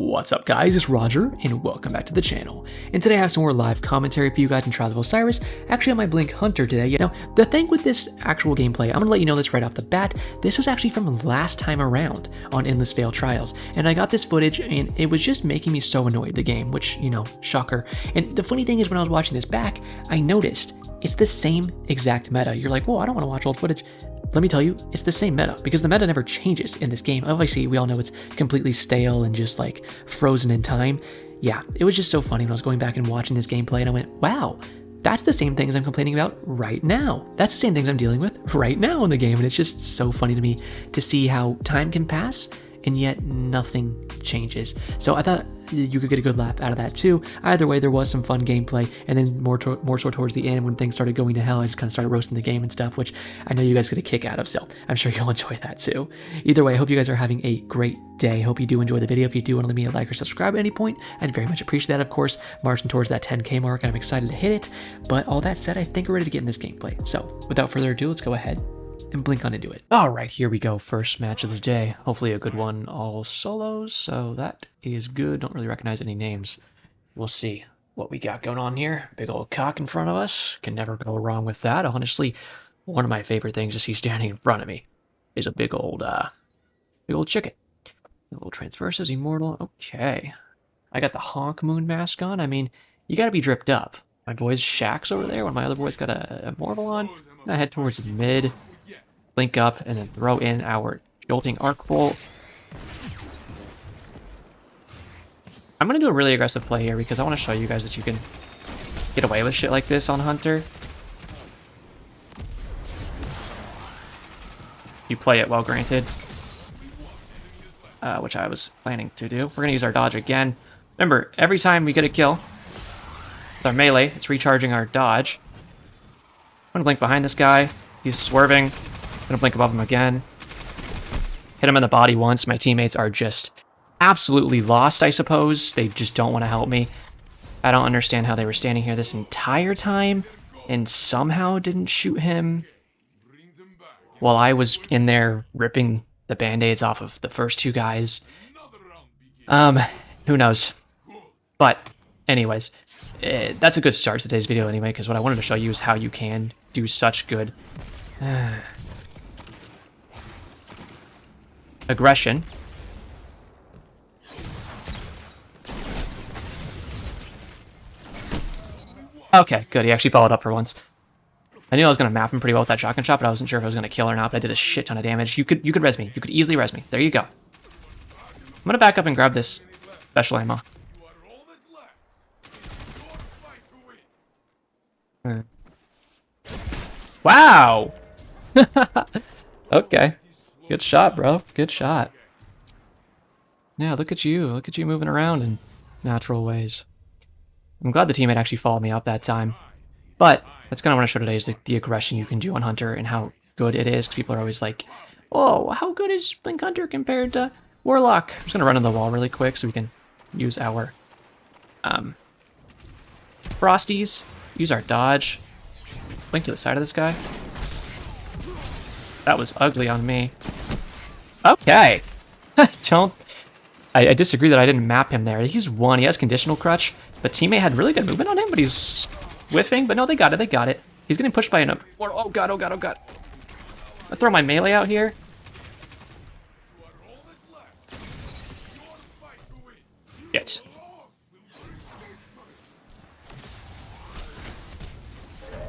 What's up guys, it's Roger, and welcome back to the channel. And today I have some more live commentary for you guys in Trials of Osiris, actually on my Blink Hunter today. Now, the thing with this actual gameplay, I'm gonna let you know this right off the bat, this was actually from last time around on Endless Vale Trials. And I got this footage, and it was just making me so annoyed, the game, which, you know, shocker. And the funny thing is, when I was watching this back, I noticed it's the same exact meta. You're like, whoa, I don't wanna watch old footage. Let me tell you, it's the same meta, because the meta never changes in this game. Obviously, we all know it's completely stale and just like frozen in time. Yeah, it was just so funny when I was going back and watching this gameplay, and I went, wow, that's the same things I'm complaining about right now. That's the same things I'm dealing with right now in the game, and it's just so funny to me to see how time can pass and yet nothing changes. So I thought you could get a good laugh out of that too. Either way, there was some fun gameplay, and then more so towards the end when things started going to hell, I just kind of started roasting the game and stuff, which I know you guys get a kick out of, so I'm sure you'll enjoy that too. Either way, I hope you guys are having a great day. Hope you do enjoy the video. If you do want to leave me a like or subscribe at any point, I'd very much appreciate that, of course. Marching towards that 10K mark, and I'm excited to hit it. But all that said, I think we're ready to get in this gameplay. So without further ado, let's go ahead and blink on into it. All right, here we go. First match of the day. Hopefully a good one. All solos, so that is good. Don't really recognize any names. We'll see what we got going on here. Big old cock in front of us. Can never go wrong with that. Honestly, one of my favorite things to see standing in front of me is a big old chicken. A little transversus, immortal. Okay. I got the Honk Moon mask on. I mean, you gotta be dripped up. My boy's Shaxx over there, when my other boy's got a immortal on. And I head towards mid. Blink up, and then throw in our Jolting Arc Bolt. I'm going to do a really aggressive play here because I want to show you guys that you can get away with shit like this on Hunter. You play it well, granted. Which I was planning to do. We're going to use our dodge again. Remember, every time we get a kill with our melee, it's recharging our dodge. I'm going to blink behind this guy. He's swerving. Gonna blink above him again. Hit him in the body once. My teammates are just absolutely lost, I suppose. They just don't want to help me. I don't understand how they were standing here this entire time and somehow didn't shoot him while I was in there ripping the band-aids off of the first two guys. Who knows? But anyways, that's a good start to today's video anyway, because what I wanted to show you is how you can do such good aggression. Okay, good. He actually followed up for once. I knew I was going to map him pretty well with that shotgun shot, but I wasn't sure if I was going to kill or not, but I did a shit ton of damage. You could res me. You could easily res me. There you go. I'm going to back up and grab this special ammo. Wow! Okay. Good shot, bro. Good shot. Yeah, look at you. Look at you moving around in natural ways. I'm glad the teammate actually followed me up that time. But that's kind of what I show today, is the aggression you can do on Hunter and how good it is. Because people are always like, oh, how good is Blink Hunter compared to Warlock? I'm just going to run in the wall really quick so we can use our Frosties. Use our dodge. Blink to the side of this guy. That was ugly on me. Okay. I disagree that I didn't map him there. He's one. He has conditional crutch, but teammate had really good movement on him, but he's whiffing. But no, they got it. They got it. He's getting pushed by an... Oh, God. Oh, God. Oh, God. I throw my melee out here. Yes.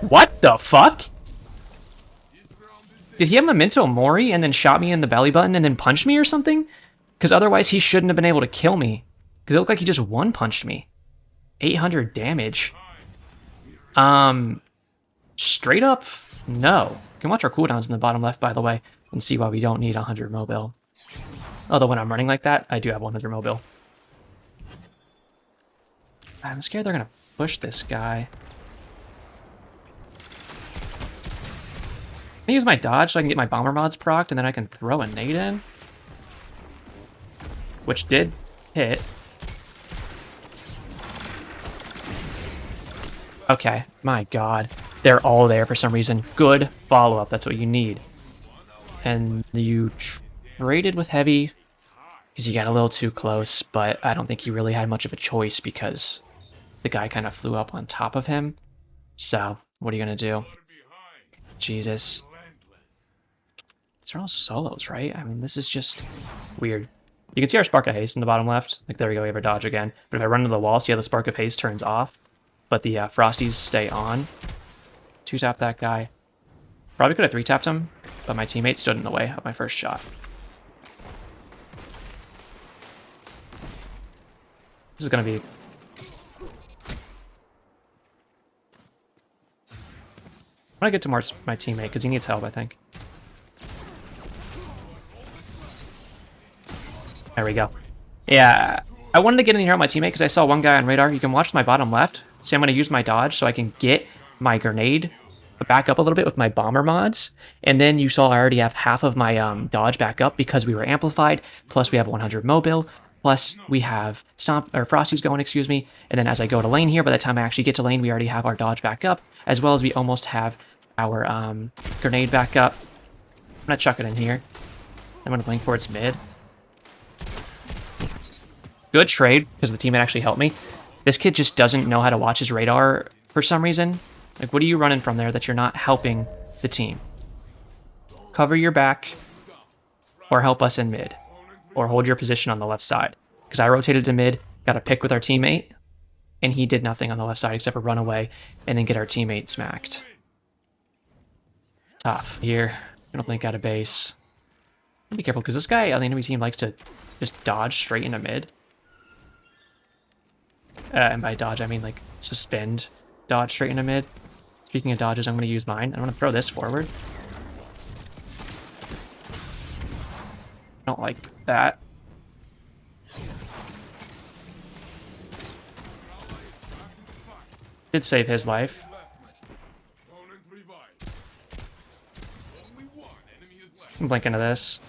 What the fuck? Did he have Memento Mori and then shot me in the belly button and then punched me or something? Because otherwise he shouldn't have been able to kill me. Because it looked like he just one-punched me. 800 damage. Straight up, no. You can watch our cooldowns in the bottom left, by the way, and see why we don't need 100 mobile. Although when I'm running like that, I do have 100 mobile. I'm scared they're going to push this guy. I use my dodge so I can get my bomber mods procced, and then I can throw a nade in. Which did hit. Okay, my god. They're all there for some reason. Good follow-up, that's what you need. And you traded with heavy. because he got a little too close, but I don't think he really had much of a choice because the guy kind of flew up on top of him. So, what are you going to do? Jesus. These are all solos, right? I mean, this is just weird. You can see our Spark of Haste in the bottom left. Like, there we go, we have our dodge again. But if I run into the wall, see how the Spark of Haste turns off? But the Frosties stay on. 2-tap that guy. Probably could have 3-tapped him, but my teammate stood in the way of my first shot. This is going to be... I want to get to my teammate, because he needs help, I think. There we go. Yeah, I wanted to get in here on my teammate because I saw one guy on radar. You can watch my bottom left. See, I'm going to use my dodge so I can get my grenade back up a little bit with my bomber mods. And then you saw I already have half of my dodge back up because we were amplified. Plus we have 100 mobile. Plus we have Frosties going, excuse me. And then as I go to lane here, by the time I actually get to lane, we already have our dodge back up. As well as we almost have our grenade back up. I'm going to chuck it in here. I'm going to blink towards mid. Good trade, because the teammate actually helped me. This kid just doesn't know how to watch his radar for some reason. Like, what are you running from there that you're not helping the team? Cover your back, or help us in mid, or hold your position on the left side. Because I rotated to mid, got a pick with our teammate, and he did nothing on the left side except for run away and then get our teammate smacked. Tough. Here, I don't think out of base. Be careful, because this guy on the enemy team likes to just dodge straight into mid. And by dodge, I mean like suspend dodge straight into mid. Speaking of dodges, I'm going to use mine. I'm going to throw this forward. Don't like that. Did save his life. Blink into this.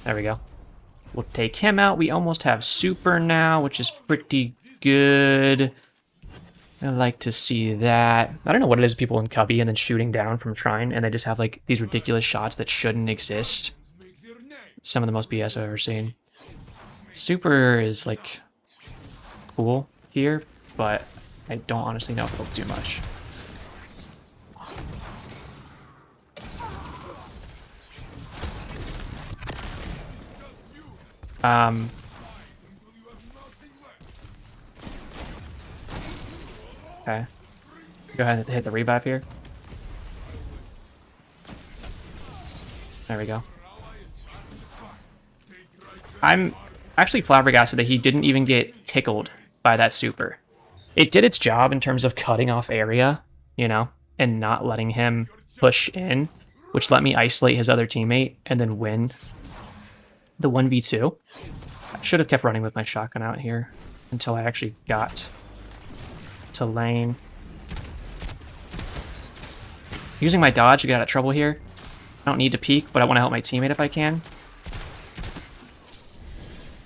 There we go. We'll take him out. We almost have super now, which is pretty good. I like to see that. I don't know what it is with people in Cubby and then shooting down from Shrine, and they just have like these ridiculous shots that shouldn't exist. Some of the most BS I've ever seen. Super is like cool here, but I don't honestly know if it'll do much. Okay. Go ahead and hit the revive here. There we go. I'm actually flabbergasted that he didn't even get tickled by that super. It did its job in terms of cutting off area, you know, and not letting him push in, which let me isolate his other teammate and then win the 1v2. I should have kept running with my shotgun out here until I actually got to lane. Using my dodge to get out of trouble here. I don't need to peek, but I want to help my teammate if I can.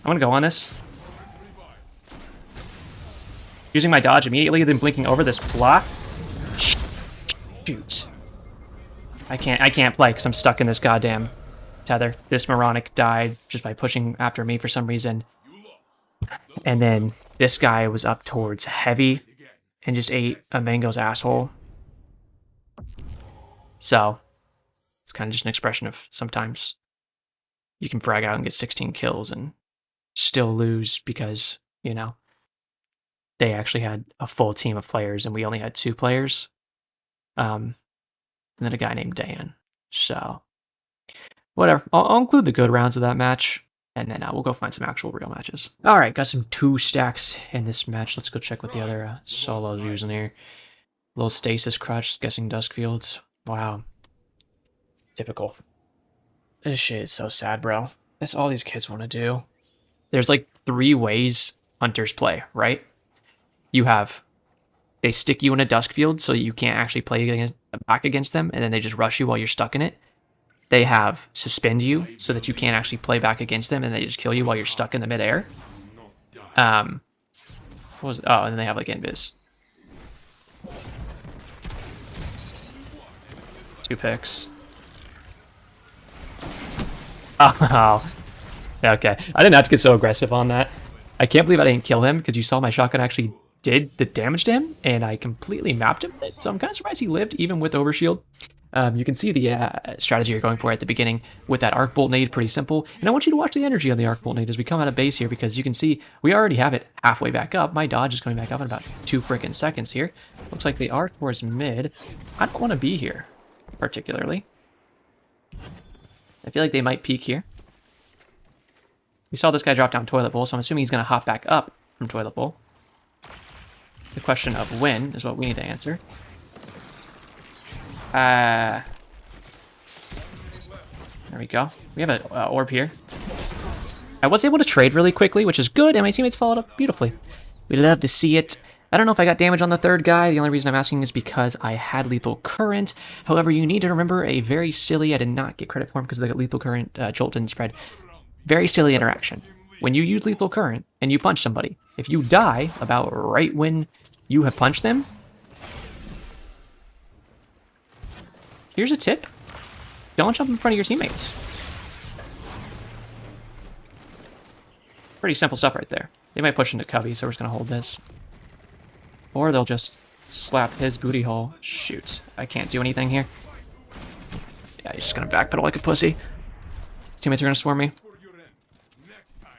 I'm going to go on this. Using my dodge immediately, then blinking over this block. Shoot. I can't play because I'm stuck in this goddamn tether. This moronic died just by pushing after me for some reason. And then this guy was up towards heavy and just ate a Mango's asshole. So, it's kind of just an expression of sometimes you can frag out and get 16 kills and still lose because, you know, they actually had a full team of players and we only had 2 players. And then a guy named Dan. So, whatever. I'll include the good rounds of that match, and then we'll go find some actual real matches. All right, got some 2 stacks in this match. Let's go check what the other solos using here. Little Stasis Crutch, guessing Duskfields. Wow. Typical. This shit is so sad, bro. That's all these kids want to do. There's like 3 ways hunters play, right? You have, they stick you in a Duskfield so you can't actually play back against them, and then they just rush you while you're stuck in it. They have suspend you so that you can't actually play back against them, and they just kill you while you're stuck in the midair. What was it? Oh, and then they have like invis. 2 picks. Oh, Yeah, okay. I didn't have to get so aggressive on that. I can't believe I didn't kill him because you saw my shotgun actually did the damage to him, and I completely mapped him. So I'm kind of surprised he lived even with overshield. You can see the strategy you're going for at the beginning with that arc bolt nade, pretty simple. And I want you to watch the energy on the arc bolt nade as we come out of base here, because you can see we already have it halfway back up. My dodge is coming back up in about 2 freaking seconds here. Looks like they are towards mid. I don't want to be here, particularly. I feel like they might peek here. We saw this guy drop down toilet bowl, so I'm assuming he's going to hop back up from toilet bowl. The question of when is what we need to answer. There we go. We have an orb here. I was able to trade really quickly, which is good, and my teammates followed up beautifully. We love to see it. I don't know if I got damage on the third guy. The only reason I'm asking is because I had lethal current. However, you need to remember a very silly, I did not get credit for him because the lethal current jolt didn't spread. Very silly interaction. When you use lethal current and you punch somebody, if you die about right when you have punched them, here's a tip. Don't jump in front of your teammates. Pretty simple stuff right there. They might push into Cubby, so we're just going to hold this. Or they'll just slap his booty hole. Shoot. I can't do anything here. Yeah, he's just going to backpedal like a pussy. Teammates are going to swarm me.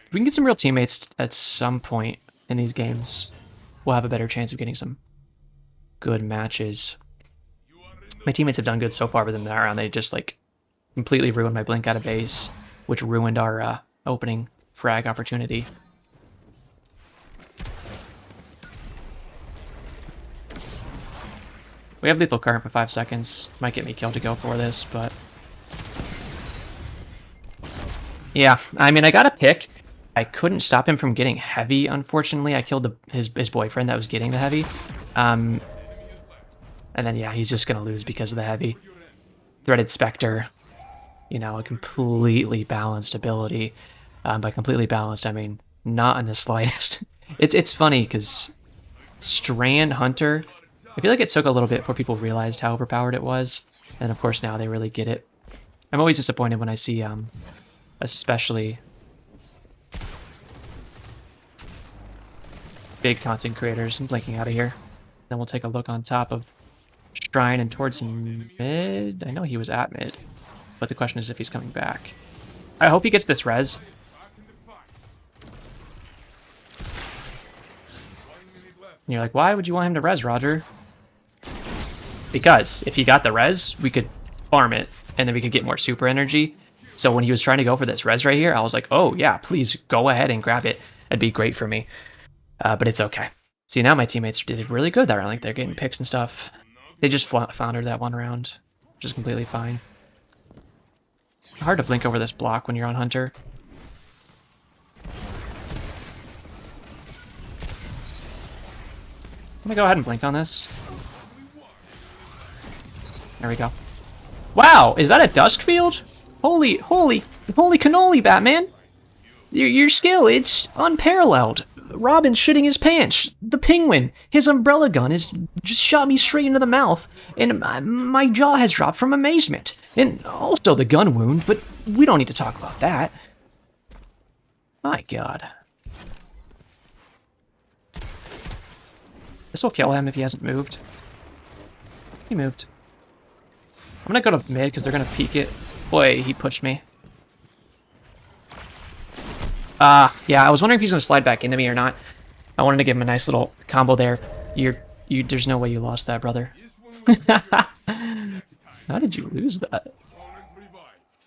If we can get some real teammates at some point in these games, we'll have a better chance of getting some good matches. My teammates have done good so far with them that round. They just, like, completely ruined my blink out of base, which ruined our opening frag opportunity. We have lethal current for 5 seconds. Might get me killed to go for this, but... yeah, I mean, I got a pick. I couldn't stop him from getting heavy, unfortunately. I killed his boyfriend that was getting the heavy. And then, yeah, he's just going to lose because of the heavy. Threaded Spectre, you know, a completely balanced ability. By completely balanced, I mean not in the slightest. It's funny because Strand Hunter, I feel like it took a little bit before people realized how overpowered it was. And of course now they really get it. I'm always disappointed when I see, especially big content creators. I'm blinking out of here. Then we'll take a look on top of Shrine and towards mid. I know he was at mid, but the question is if he's coming back. I hope he gets this res. And you're like, why would you want him to res, Roger? Because if he got the res, we could farm it, and then we could get more super energy. So when he was trying to go for this res right here, I was like, oh yeah, please go ahead and grab it. That'd be great for me. But it's okay. See, now my teammates did really good that round. Like, they're getting picks and stuff. They just floundered that one round, which is completely fine. Hard to blink over this block when you're on Hunter. I'm gonna go ahead and blink on this. There we go. Wow, is that a Duskfield? Holy cannoli, Batman! Your skill, it's unparalleled. Robin's shitting his pants. The Penguin, his umbrella gun has just shot me straight into the mouth, and my jaw has dropped from amazement. And also the gun wound, but we don't need to talk about that. My god. This will kill him if he hasn't moved. He moved. I'm gonna go to mid because they're gonna peek it. Boy, he pushed me. Yeah, I was wondering if he's gonna slide back into me or not. I wanted to give him a nice little combo there. There's no way you lost that, brother. How did you lose that?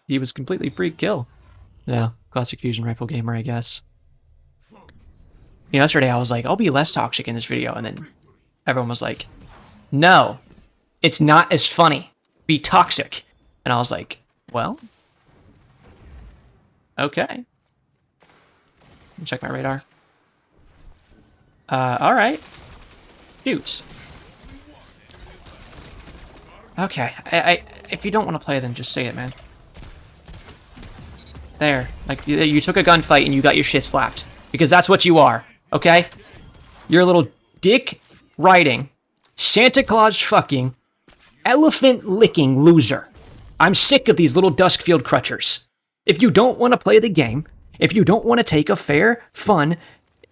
He was completely free kill. Yeah, classic fusion rifle gamer, I guess. You know, yesterday I was like, I'll be less toxic in this video, and then everyone was like, no, it's not as funny. Be toxic. And I was like, well, okay. Check my radar. All right. Shoot. Okay. If you don't want to play, then just say it, man. There. Like, you took a gunfight and you got your shit slapped. Because that's what you are. Okay? You're a little dick riding, Santa Claus fucking, elephant licking loser. I'm sick of these little Duskfield crutchers. If you don't want to play the game, If you don't want to take a fair, fun,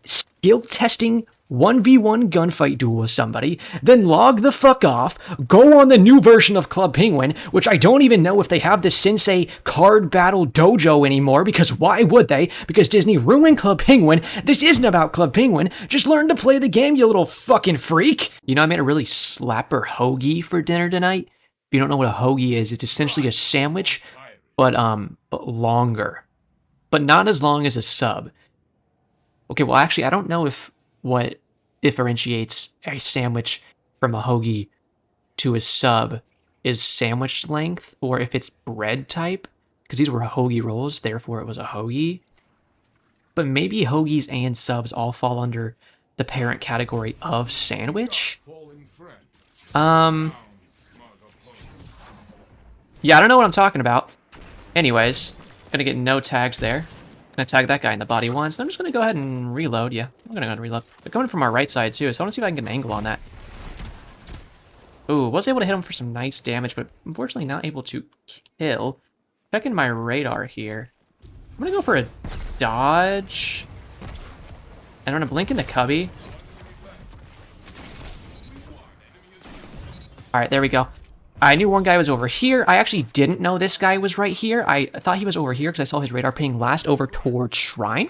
skill testing 1v1 gunfight duel with somebody, then log the fuck off, go on the new version of Club Penguin, which I don't even know if they have the Sensei card battle dojo anymore, because why would they? Because Disney ruined Club Penguin. This isn't about Club Penguin. Just learn to play the game, you little fucking freak. You know, I made a really slapper hoagie for dinner tonight. If you don't know what a hoagie is, it's essentially a sandwich, but longer. But not as long as a sub. Okay, well actually I don't know if what differentiates a sandwich from a hoagie to a sub is sandwich length, or if it's bread type, because these were hoagie rolls, therefore it was a hoagie. But maybe hoagies and subs all fall under the parent category of sandwich. Yeah, I don't know what I'm talking about. Anyways, gonna get no tags there. Gonna tag that guy in the body once. I'm just gonna go ahead and reload. Yeah, I'm gonna go ahead and reload. They're coming from our right side too, so I want to see if I can get an angle on that. Ooh, was able to hit him for some nice damage, but unfortunately not able to kill. Checking my radar here. I'm gonna go for a dodge. And I'm gonna blink into Cubby. Alright, there we go. I knew one guy was over here. I actually didn't know this guy was right here. I thought he was over here because I saw his radar ping last over towards Shrine.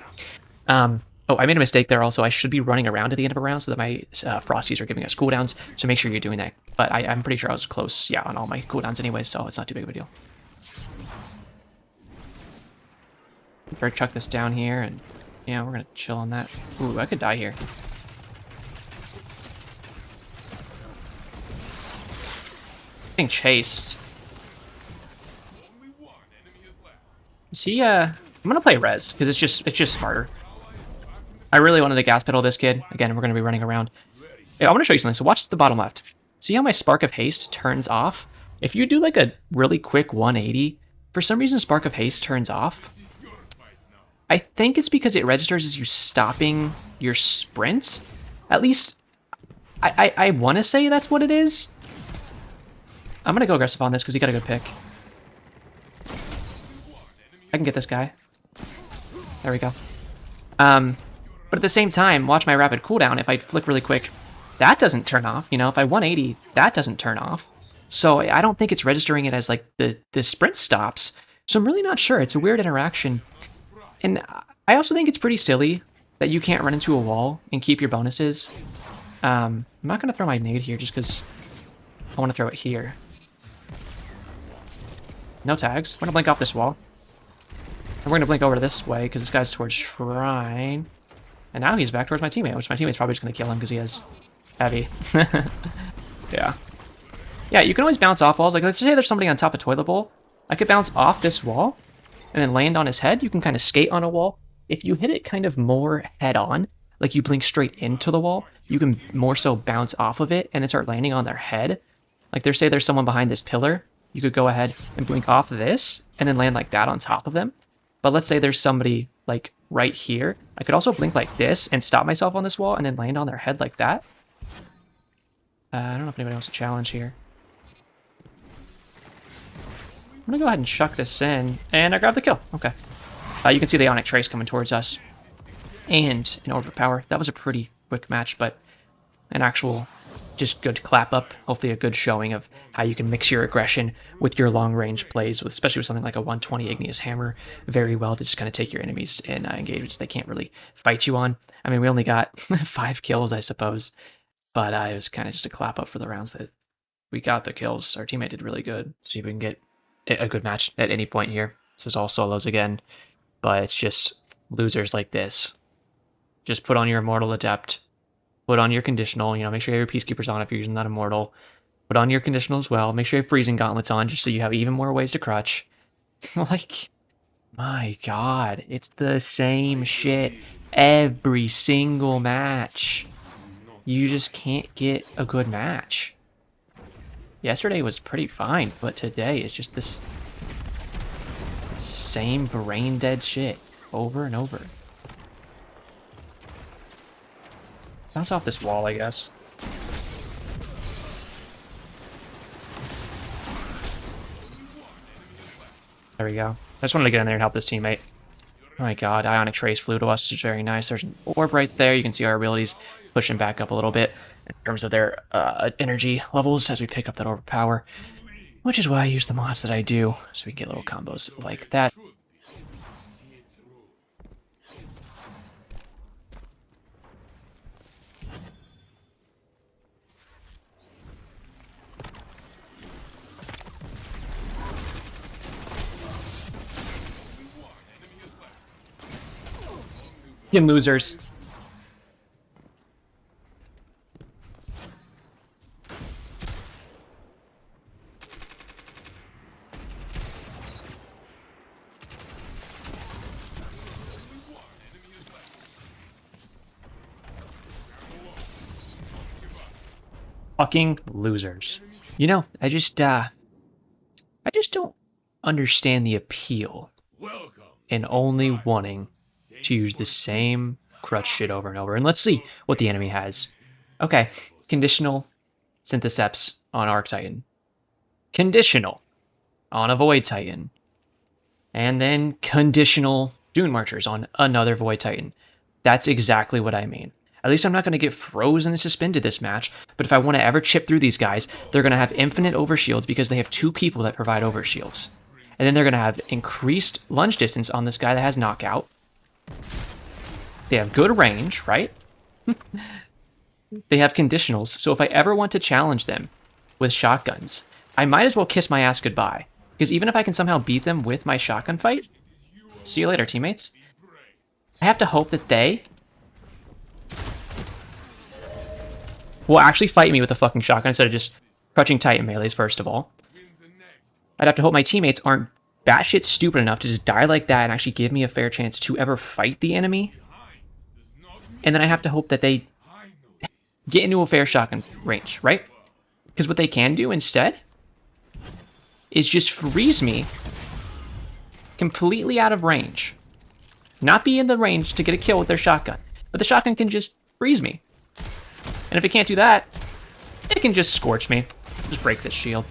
Oh, I made a mistake there also. I should be running around at the end of a round so that my Frosties are giving us cooldowns. So make sure you're doing that. But I'm pretty sure I was close, yeah, on all my cooldowns anyway, so it's not too big of a deal. Better chuck this down here, and yeah, we're gonna chill on that. Ooh, I could die here. Getting chased. Is he I'm gonna play res because it's just smarter. I really wanted to gas pedal this kid. Again, we're gonna be running around. Yeah, I want to show you something. So watch the bottom left. See how my Spark of Haste turns off? If you do like a really quick 180, for some reason Spark of Haste turns off. I think it's because it registers as you stopping your sprint. At least I want to say that's what it is. I'm going to go aggressive on this because he got a good pick. I can get this guy. There we go. But at the same time, watch my rapid cooldown. If I flick really quick, that doesn't turn off. You know, if I 180, that doesn't turn off. So I don't think it's registering it as like the sprint stops. So I'm really not sure. It's a weird interaction. And I also think it's pretty silly that you can't run into a wall and keep your bonuses. I'm not going to throw my nade here just because I want to throw it here. No tags. We're going to blink off this wall. And we're going to blink over to this way because this guy's towards Shrine. And now he's back towards my teammate, which my teammate's probably just going to kill him because he has heavy. Yeah. Yeah, you can always bounce off walls. Like, let's say there's somebody on top of Toilet Bowl. I could bounce off this wall and then land on his head. You can kind of skate on a wall. If you hit it kind of more head-on, like you blink straight into the wall, you can more so bounce off of it and then start landing on their head. Like, say there's someone behind this pillar. You could go ahead and blink off this and then land like that on top of them. But let's say there's somebody like right here. I could also blink like this and stop myself on this wall and then land on their head like that. I don't know if anybody wants to challenge here. I'm gonna go ahead and chuck this in, and I grab the kill. Okay. You can see the Ionic Trace coming towards us. And an Overpower. That was a pretty quick match, but an actual just good clap up. Hopefully a good showing of how you can mix your aggression with your long range plays, especially with something like a 120 Igneous Hammer, very well to just kind of take your enemies in engagements they can't really fight you on. I mean, we only got 5 kills, I suppose, but it was kind of just a clap up for the rounds that we got the kills. Our teammate did really good. See if we can get a good match at any point here. This is all solos again, but it's just losers like this. Just put on your Immortal Adept. Put on your conditional, you know, make sure you have your Peacekeepers on if you're using that Immortal. Put on your conditional as well. Make sure you have Freezing Gauntlets on just so you have even more ways to crutch. Like, my god, it's the same shit every single match. You just can't get a good match. Yesterday was pretty fine, but today is just this same brain dead shit over and over. Bounce off this wall, I guess. There we go. I just wanted to get in there and help this teammate. my god, Ionic Trace flew to us, which is very nice. There's an orb right there. You can see our abilities pushing back up a little bit in terms of their energy levels as we pick up that orb of power, which is why I use the mods that I do, so we get little combos like that. You losers. Fucking losers. You know, I just don't understand the appeal in only wanting to use the same crutch shit over and over. And let's see what the enemy has. Okay, conditional Syntheseps on Arc Titan. Conditional on a Void Titan. And then conditional Dune Marchers on another Void Titan. That's exactly what I mean. At least I'm not going to get frozen and suspended this match, but if I want to ever chip through these guys, they're going to have infinite overshields because they have 2 people that provide overshields. And then they're going to have increased lunge distance on this guy that has knockout. They have good range, right? They have conditionals, so if I ever want to challenge them with shotguns, I might as well kiss my ass goodbye. Because even if I can somehow beat them with my shotgun fight, see you later, teammates. I have to hope that they will actually fight me with a fucking shotgun instead of just crutching Titan melees, first of all. I'd have to hope my teammates aren't batshit stupid enough to just die like that and actually give me a fair chance to ever fight the enemy. And then I have to hope that they get into a fair shotgun range, right? Because what they can do instead is just freeze me completely out of range. Not be in the range to get a kill with their shotgun, but the shotgun can just freeze me. And if it can't do that, it can just scorch me. Just break this shield.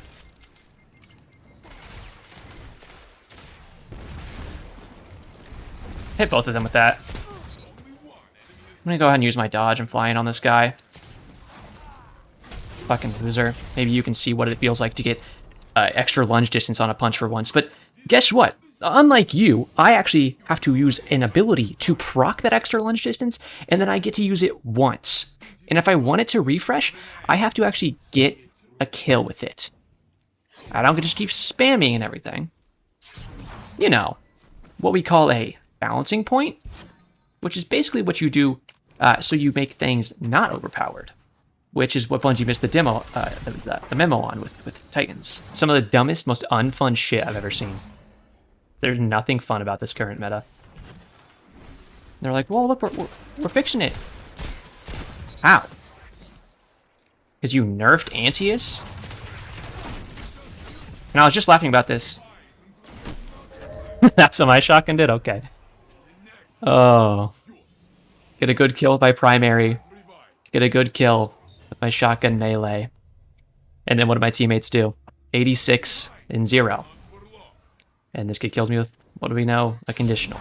Hit both of them with that. I'm gonna go ahead and use my dodge and fly in on this guy. Fucking loser. Maybe you can see what it feels like to get extra lunge distance on a punch for once. But guess what? Unlike you, I actually have to use an ability to proc that extra lunge distance, and then I get to use it once. And if I want it to refresh, I have to actually get a kill with it. I don't just keep spamming and everything. You know, what we call a balancing point, which is basically what you do so you make things not overpowered, which is what Bungie missed the memo on with Titans. Some of the dumbest, most unfun shit I've ever seen. There's nothing fun about this current meta. They're like, well, look, we're fixing it. How? Because you nerfed Antius? And I was just laughing about this. That's what my shotgun did? Okay. Oh. Get a good kill by primary. Get a good kill with my shotgun melee. And then what do my teammates do? 86 and 0. And this kid kills me with, what do we know? A conditional.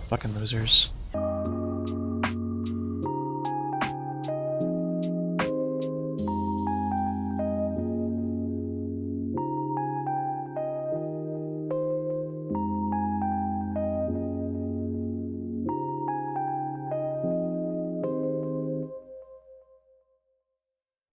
Fucking losers.